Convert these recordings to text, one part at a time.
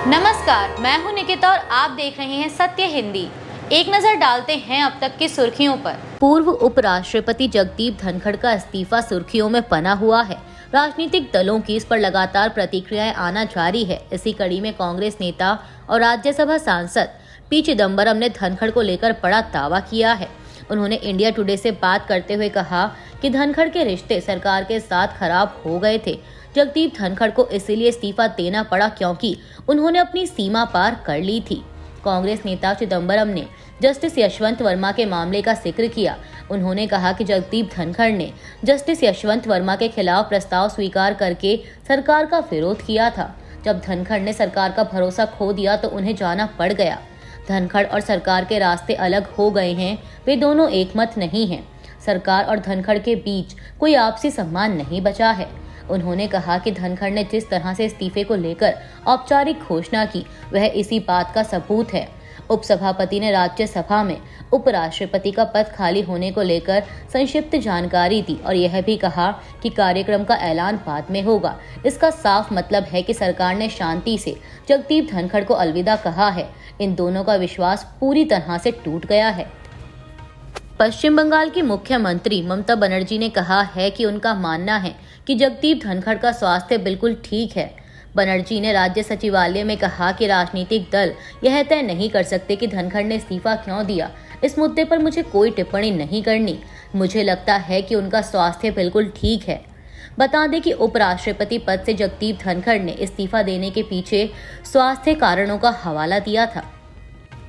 नमस्कार, मैं हूं निकिता और आप देख रहे हैं सत्य हिंदी। एक नजर डालते हैं अब तक की सुर्खियों पर। पूर्व उपराष्ट्रपति जगदीप धनखड़ का इस्तीफा सुर्खियों में बना हुआ है। राजनीतिक दलों की इस पर लगातार प्रतिक्रियाएं आना जारी है। इसी कड़ी में कांग्रेस नेता और राज्यसभा सांसद पी चिदम्बरम ने धनखड़ को लेकर बड़ा दावा किया है। उन्होंने इंडिया टुडे से बात करते हुए कहा कि धनखड़ के रिश्ते सरकार के साथ खराब हो गए थे। जगदीप धनखड़ को इसीलिए इस्तीफा देना पड़ा क्योंकि उन्होंने अपनी सीमा पार कर ली थी। कांग्रेस नेता चिदम्बरम ने जस्टिस यशवंत वर्मा के मामले का जिक्र किया। उन्होंने कहा कि जगदीप धनखड़ ने जस्टिस यशवंत वर्मा के खिलाफ प्रस्ताव स्वीकार करके सरकार का विरोध किया था। जब धनखड़ ने सरकार का भरोसा खो दिया तो उन्हें जाना पड़ गया। धनखड़ और सरकार के रास्ते अलग हो गए हैं, वे दोनों एकमत नहीं हैं। सरकार और धनखड़ के बीच कोई आपसी सम्मान नहीं बचा है। उन्होंने कहा कि धनखड़ ने जिस तरह से इस्तीफे को लेकर औपचारिक घोषणा की वह इसी बात का सबूत है। उपसभापति ने राज्यसभा में उपराष्ट्रपति का पद खाली होने को लेकर संक्षिप्त जानकारी दी और यह भी कहा कि कार्यक्रम का ऐलान बाद में होगा। इसका साफ मतलब है कि सरकार ने शांति से जगदीप धनखड़ को अलविदा कहा है। इन दोनों का विश्वास पूरी तरह से टूट गया है। पश्चिम बंगाल की मुख्यमंत्री ममता बनर्जी ने कहा है कि उनका मानना है कि जगदीप धनखड़ का स्वास्थ्य बिल्कुल ठीक है। बनर्जी ने राज्य सचिवालय में कहा कि राजनीतिक दल यह तय नहीं कर सकते कि धनखड़ ने इस्तीफा क्यों दिया। इस मुद्दे पर मुझे कोई टिप्पणी नहीं करनी। मुझे लगता है कि उनका स्वास्थ्य बिल्कुल ठीक है। बता दें कि उपराष्ट्रपति पद से जगदीप धनखड़ ने इस्तीफा देने के पीछे स्वास्थ्य कारणों का हवाला दिया था।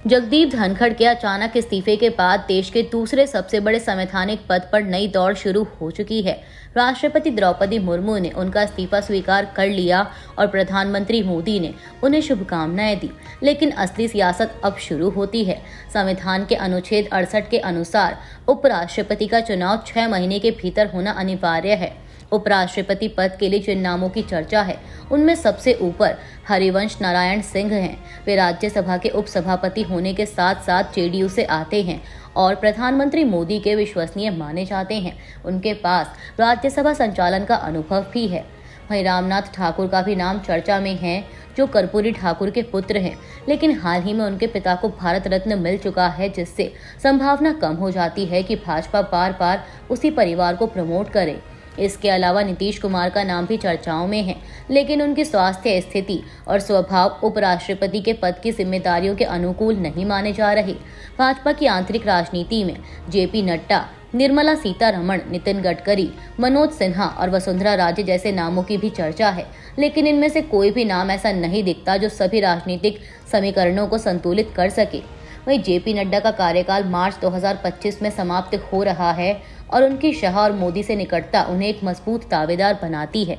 जगदीप धनखड़ के अचानक इस्तीफे के बाद देश के दूसरे सबसे बड़े संवैधानिक पद पर नई दौड़ शुरू हो चुकी है। राष्ट्रपति द्रौपदी मुर्मू ने उनका इस्तीफा स्वीकार कर लिया और प्रधानमंत्री मोदी ने उन्हें शुभकामनाएं दी। लेकिन असली सियासत अब शुरू होती है। संविधान के अनुच्छेद 68 के अनुसार उपराष्ट्रपति का चुनाव 6 महीने के भीतर होना अनिवार्य है। उपराष्ट्रपति पद के लिए जिन नामों की चर्चा है उनमें सबसे ऊपर हरिवंश नारायण सिंह हैं। वे राज्यसभा के उपसभापति होने के साथ साथ जेडीयू से आते हैं और प्रधानमंत्री मोदी के विश्वसनीय माने जाते हैं। उनके पास राज्यसभा संचालन का अनुभव भी है। वहीं रामनाथ ठाकुर का भी नाम चर्चा में है, जो कर्पूरी ठाकुर के पुत्र हैं। लेकिन हाल ही में उनके पिता को भारत रत्न मिल चुका है, जिससे संभावना कम हो जाती है कि भाजपा बार बार उसी परिवार को प्रमोट करे। इसके अलावा नीतीश कुमार का नाम भी चर्चाओं में है, लेकिन उनकी स्वास्थ्य स्थिति और स्वभाव उपराष्ट्रपति के पद की जिम्मेदारियों के अनुकूल नहीं माने जा रहे। भाजपा की आंतरिक राजनीति में जेपी नड्डा, निर्मला सीतारमण, नितिन गडकरी, मनोज सिन्हा और वसुंधरा राजे जैसे नामों की भी चर्चा है, लेकिन इनमें से कोई भी नाम ऐसा नहीं दिखता जो सभी राजनीतिक समीकरणों को संतुलित कर सके। वहीं जेपी नड्डा का कार्यकाल मार्च 2025 में समाप्त हो रहा है और उनकी शाह और मोदी से निकटता उन्हें एक मजबूत दावेदार बनाती है।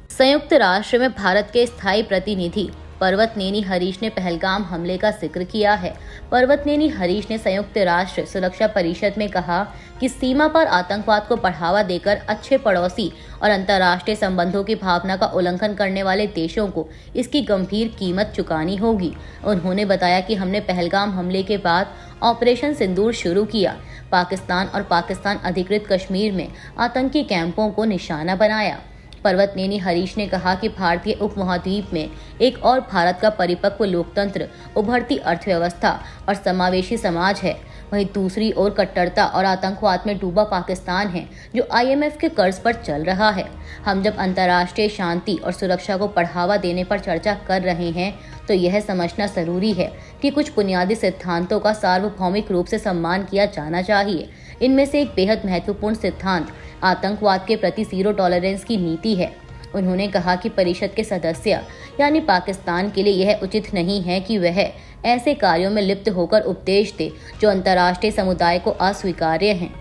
संयुक्त राष्ट्र में भारत के स्थायी प्रतिनिधि पर्वतनेनी हरीश ने पहलगाम हमले का जिक्र किया है। पर्वतनेनी हरीश ने संयुक्त राष्ट्र सुरक्षा परिषद में कहा कि सीमा पर आतंकवाद को बढ़ावा देकर अच्छे पड़ोसी और अंतर्राष्ट्रीय संबंधों की भावना का उल्लंघन करने वाले देशों को इसकी गंभीर कीमत चुकानी होगी। उन्होंने बताया कि हमने पहलगाम हमले के बाद ऑपरेशन सिंदूर शुरू किया। पाकिस्तान और पाकिस्तान अधिकृत कश्मीर में आतंकी कैंपों को निशाना बनाया। पर्वतनेनी हरीश ने कहा कि भारतीय उपमहाद्वीप में एक और भारत का परिपक्व लोकतंत्र, उभरती अर्थव्यवस्था और समावेशी समाज है। वहीं दूसरी ओर कट्टरता और आतंकवाद में डूबा पाकिस्तान है, जो IMF के कर्ज पर चल रहा है। हम जब अंतर्राष्ट्रीय शांति और सुरक्षा को बढ़ावा देने पर चर्चा कर रहे हैं तो यह समझना जरूरी है कि कुछ बुनियादी सिद्धांतों का सार्वभौमिक रूप से सम्मान किया जाना चाहिए। इनमें से एक बेहद महत्वपूर्ण सिद्धांत आतंकवाद के प्रति जीरो टॉलरेंस की नीति है। उन्होंने कहा कि परिषद के सदस्य यानी पाकिस्तान के लिए यह उचित नहीं है कि वह ऐसे कार्यों में लिप्त होकर उपदेश दे जो अंतर्राष्ट्रीय समुदाय को अस्वीकार्य हैं।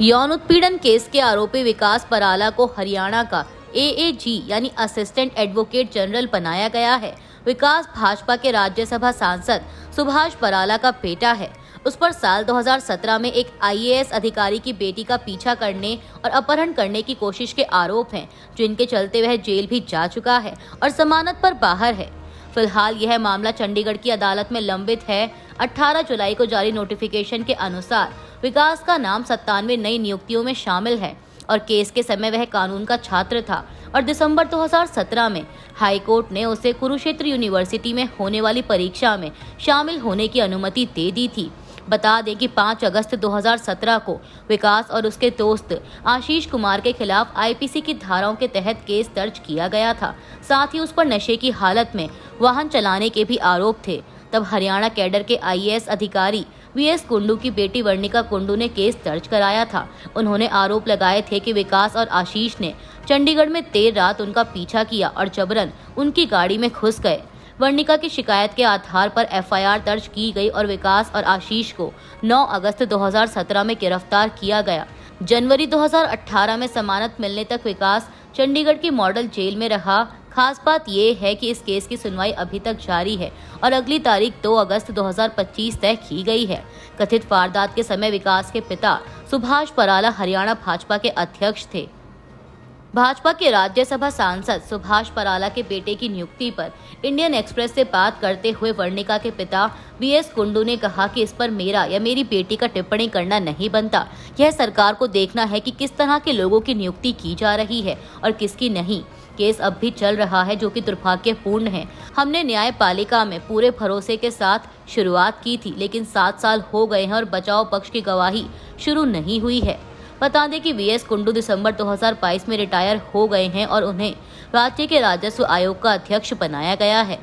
यौन उत्पीड़न केस के आरोपी विकास पराला को हरियाणा का AAG यानी असिस्टेंट एडवोकेट जनरल बनाया गया है। विकास भाजपा के राज्यसभा सांसद सुभाष पराला का बेटा है। उस पर साल 2017 में एक IAS अधिकारी की बेटी का पीछा करने और अपहरण करने की कोशिश के आरोप हैं, जिनके चलते वह जेल भी जा चुका है और जमानत पर बाहर है। फिलहाल यह मामला चंडीगढ़ की अदालत में लंबित है। 18 जुलाई को जारी नोटिफिकेशन के अनुसार विकास का नाम 97 नई नियुक्तियों में शामिल है और केस के समय वह कानून का छात्र था। और दिसंबर 2017 में हाई कोर्ट ने उसे कुरुक्षेत्र यूनिवर्सिटी में होने वाली परीक्षा में शामिल होने की अनुमति दे दी थी। बता दें कि 5 अगस्त 2017 को विकास और उसके दोस्त आशीष कुमार के खिलाफ आईपीसी की धाराओं के तहत केस दर्ज किया गया था। साथ ही उस पर नशे की हालत में वाहन चलाने के भी आरोप थे। तब हरियाणा कैडर के आईएएस अधिकारी वीएस कुंडू की बेटी वर्णिका कुंडू ने केस दर्ज कराया था। उन्होंने आरोप लगाए थे कि विकास और आशीष ने चंडीगढ़ में देर रात उनका पीछा किया और जबरन उनकी गाड़ी में घुस गए। वर्णिका की शिकायत के आधार पर एफआईआर दर्ज की गई और विकास और आशीष को 9 अगस्त 2017 में गिरफ्तार किया गया। जनवरी 2018 में जमानत मिलने तक विकास चंडीगढ़ की मॉडल जेल में रहा। खास बात यह है कि इस केस की सुनवाई अभी तक जारी है और अगली तारीख 2 अगस्त 2025 तय की गई है। कथित वारदात के समय विकास के पिता सुभाष पराला हरियाणा भाजपा के अध्यक्ष थे। भाजपा के राज्यसभा सांसद सुभाष पराला के बेटे की नियुक्ति पर इंडियन एक्सप्रेस से बात करते हुए वर्णिका के पिता वीएस कुंडू ने कहा कि इस पर मेरा या मेरी बेटी का टिप्पणी करना नहीं बनता। यह सरकार को देखना है कि किस तरह के लोगों की नियुक्ति की जा रही है और किसकी नहीं। केस अब भी चल रहा है जो कि दुर्भाग्यपूर्ण है। हमने न्यायपालिका में पूरे भरोसे के साथ शुरुआत की थी, लेकिन 7 साल हो गए हैं और बचाव पक्ष की गवाही शुरू नहीं हुई है। बता दें कि वीएस कुंडू दिसंबर 2022 में रिटायर हो गए हैं और उन्हें राज्य के राजस्व आयोग का अध्यक्ष बनाया गया है।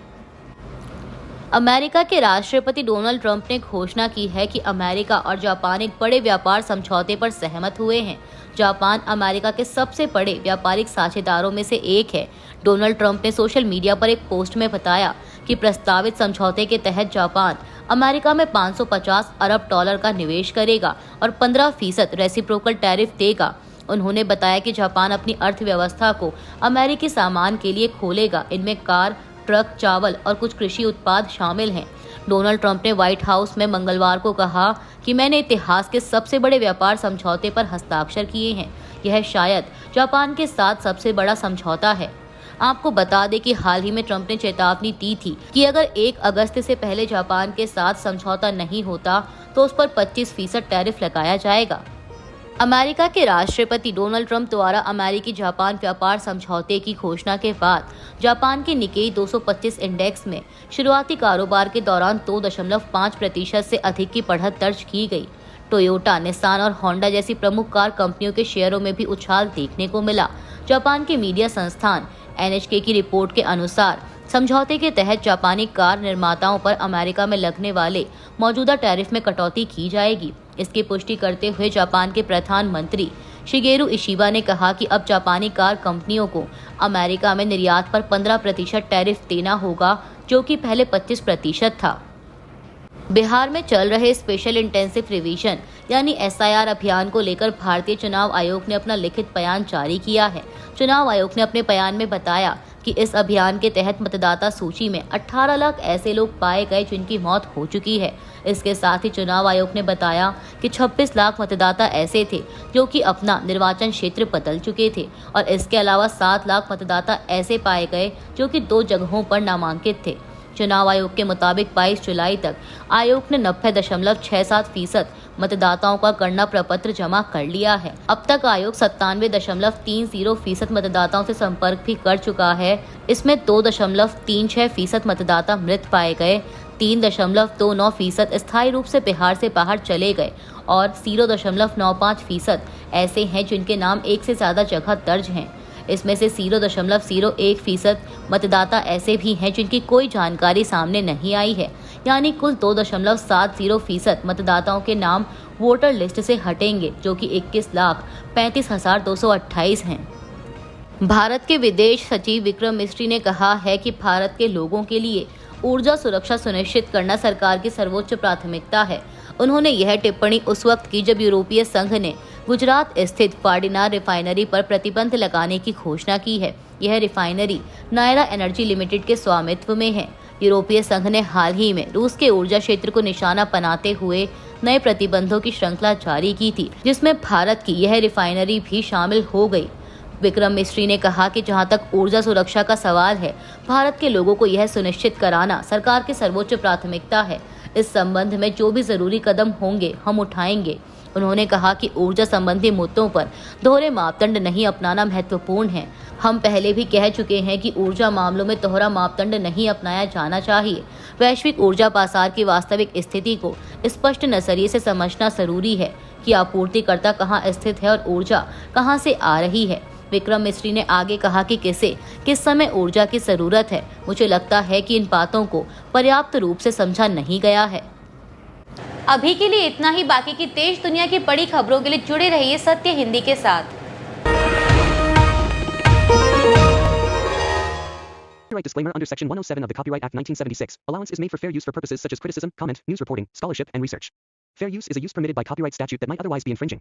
अमेरिका के राष्ट्रपति डोनाल्ड ट्रंप ने घोषणा की है कि अमेरिका और जापान एक बड़े व्यापार समझौते पर सहमत हुए हैं। जापान अमेरिका के सबसे बड़े व्यापारिक साझेदारों में से एक है। डोनाल्ड ट्रंप ने सोशल मीडिया पर एक पोस्ट में बताया कि प्रस्तावित समझौते के तहत जापान अमेरिका में 550 अरब डॉलर का निवेश करेगा और 15% रेसिप्रोकल टैरिफ देगा। उन्होंने बताया कि जापान अपनी अर्थव्यवस्था को अमेरिकी सामान के लिए खोलेगा। इनमें कार, ट्रक, चावल और कुछ कृषि उत्पाद शामिल हैं। डोनाल्ड ट्रंप ने व्हाइट हाउस में मंगलवार को कहा कि मैंने इतिहास के सबसे बड़े व्यापार समझौते पर हस्ताक्षर किए हैं। यह शायद जापान के साथ सबसे बड़ा समझौता है। आपको बता दें कि हाल ही में ट्रंप ने चेतावनी दी थी कि अगर 1 अगस्त से पहले जापान के साथ समझौता नहीं होता तो उस पर 25% टैरिफ लगाया जाएगा। अमेरिका के राष्ट्रपति डोनाल्ड ट्रंप द्वारा अमेरिकी जापान व्यापार समझौते की घोषणा के बाद जापान के निकेई 225 इंडेक्स में शुरुआती कारोबार के दौरान 2.5% से अधिक की बढ़त दर्ज की गई। टोयोटा, निसान और होंडा जैसी प्रमुख कार कंपनियों के शेयरों में भी उछाल देखने को मिला। जापान के मीडिया संस्थान NHK की रिपोर्ट के अनुसार समझौते के तहत जापानी कार निर्माताओं पर अमेरिका में लगने वाले मौजूदा टैरिफ में कटौती की जाएगी। इसकी पुष्टि करते हुए जापान के प्रधानमंत्री शिगेरू इशिबा ने कहा कि अब जापानी कार कंपनियों को अमेरिका में निर्यात पर 15% टैरिफ देना होगा, जो कि पहले 25% था। बिहार में चल रहे स्पेशल इंटेंसिव रिवीजन यानी SIR अभियान को लेकर भारतीय चुनाव आयोग ने अपना लिखित बयान जारी किया है। चुनाव आयोग ने अपने बयान में बताया कि इस अभियान के तहत मतदाता सूची में 18 लाख ऐसे लोग पाए गए जिनकी मौत हो चुकी है। इसके साथ ही चुनाव आयोग ने बताया कि 26 लाख मतदाता ऐसे थे जो कि अपना निर्वाचन क्षेत्र बदल चुके थे और इसके अलावा 7 लाख मतदाता ऐसे पाए गए जो कि 2 जगहों पर नामांकित थे। चुनाव आयोग के मुताबिक 22 जुलाई तक आयोग ने 90.67% मतदाताओं का गणना प्रपत्र जमा कर लिया है। अब तक आयोग 97.30% मतदाताओं से संपर्क भी कर चुका है। इसमें 2.36% मतदाता मृत पाए गए, 3.29% स्थायी रूप से बिहार से बाहर चले गए और 0.95% ऐसे हैं जिनके नाम एक से ज्यादा जगह दर्ज हैं। इसमें से 0.01% मतदाता ऐसे भी हैं जिनकी कोई जानकारी सामने नहीं आई है, यानी कुल 2.70% मतदाताओं के नाम वोटर लिस्ट से हटेंगे, जो कि 21,35,228 हैं। भारत के विदेश सचिव विक्रम मिस्री ने कहा है कि भारत के लोगों के लिए ऊर्जा सुरक्षा सुनिश्चित करना सरकार की सर्वोच्च प्राथमिकता है। उन्होंने यह टिप्पणी उस वक्त की जब यूरोपीय संघ ने गुजरात स्थित वाडिनार रिफाइनरी पर प्रतिबंध लगाने की घोषणा की है। यह रिफाइनरी नायरा एनर्जी लिमिटेड के स्वामित्व में है। यूरोपीय संघ ने हाल ही में रूस के ऊर्जा क्षेत्र को निशाना बनाते हुए नए प्रतिबंधों की श्रृंखला जारी की थी, जिसमें भारत की यह रिफाइनरी भी शामिल हो गई। विक्रम मिस्री ने कहा कि जहां तक ऊर्जा सुरक्षा का सवाल है, भारत के लोगों को यह सुनिश्चित कराना सरकार की सर्वोच्च प्राथमिकता है। इस संबंध में जो भी जरूरी कदम होंगे हम उठाएंगे। उन्होंने कहा कि ऊर्जा संबंधी मुद्दों पर दोहरे मापदंड नहीं अपनाना महत्वपूर्ण है। हम पहले भी कह चुके हैं कि ऊर्जा मामलों में दोहरा मापदंड नहीं अपनाया जाना चाहिए। वैश्विक ऊर्जा बाजार की वास्तविक स्थिति को स्पष्ट नजरिए से समझना जरूरी है कि आपूर्तिकर्ता कहाँ स्थित है और ऊर्जा कहाँ से आ रही है। विक्रम मिस्त्री ने आगे कहा कि किस समय ऊर्जा की जरूरत है। मुझे लगता है कि इन बातों को पर्याप्त रूप से समझा नहीं गया है। अभी के लिए इतना ही। बाकी की देश दुनिया की बड़ी खबरों के लिए जुड़े रहिए सत्य हिंदी के साथ। Copyright disclaimer under Section 107 of the Copyright Act 1976. Allowance is made for fair use for purposes such as criticism, comment, news reporting, scholarship, and research. Fair use is a use permitted by copyright statute that might otherwise be infringing.